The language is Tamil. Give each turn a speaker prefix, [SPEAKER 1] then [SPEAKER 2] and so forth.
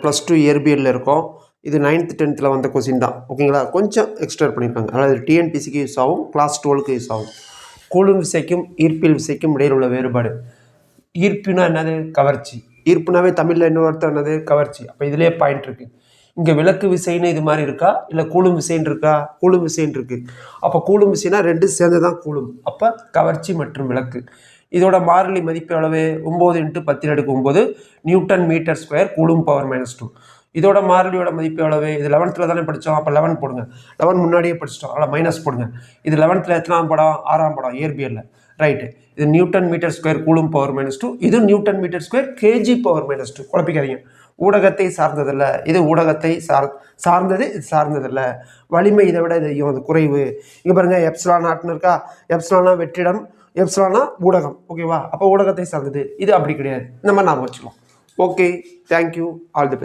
[SPEAKER 1] +2 இயற்பியலில் இருக்கும். இது 9th 10th வந்த கொஸ்டின் தான். ஓகேங்களா, கொஞ்சம் எக்ஸ்ட்ரா பண்ணியிருக்காங்க. அதாவது டிஎன்பிசிக்கு யூஸ் ஆகும், கிளாஸ் 12க்கு யூஸ் ஆகும். கூலும் விசைக்கும் ஈர்ப்பியல் விசைக்கும் இடையில் உள்ள வேறுபாடு. ஈர்ப்புனா என்னது? கவர்ச்சி. ஈர்ப்புனாவே தமிழில் என்ன அர்த்தம்? என்னது? கவர்ச்சி. அப்போ இதிலே பாயிண்ட் இருக்குது. இங்கே விளக்கு விசைன்னு இது மாதிரி இருக்கா, இல்லை கூலும் விசைன்னு இருக்கா? கூலும் விசைன்னு இருக்குது. அப்போ கூலும் விசைனா ரெண்டும் சேர்ந்து தான் கூலும். அப்போ கவர்ச்சி மற்றும் விளக்கு. இதோட மாறிலி மதிப்பு எவ்வளவு? 9 × 10⁻9 newton metre square coulomb power -2. இதோட மாறிலியோட மதிப்பு எவ்வளவு? இது 11th தானே படித்தோம். அப்போ 11 போடுங்க. 11 முன்னாடியே படிச்சிட்டோம், அதில் மைனஸ் போடுங்க. இது 11th எத்தனாம் படம்? 6ஆம் படம் இயற்பியலில். ரைட்டு. இது newton metre square coulomb power -2. இது newton metre square KG power -2. குழப்பிக்காதீங்க. ஊடகத்தை சார்ந்ததில்லை, இது ஊடகத்தை சார்ந்தது, இது சார்ந்ததில்லை. வலிமை இதை விட இது அது குறைவு. இங்கே பாருங்கள், எப்சிலான் நாட்னு இருக்கா? எப்சிலானா வெற்றிடம், எப்சிலானா ஊடகம். ஓகேவா? அப்போ ஊடகத்தை சார்ந்தது. இது அப்படி கிடையாது. இந்த மாதிரி நாம் வச்சுக்கலாம். Okay, thank you, all the best.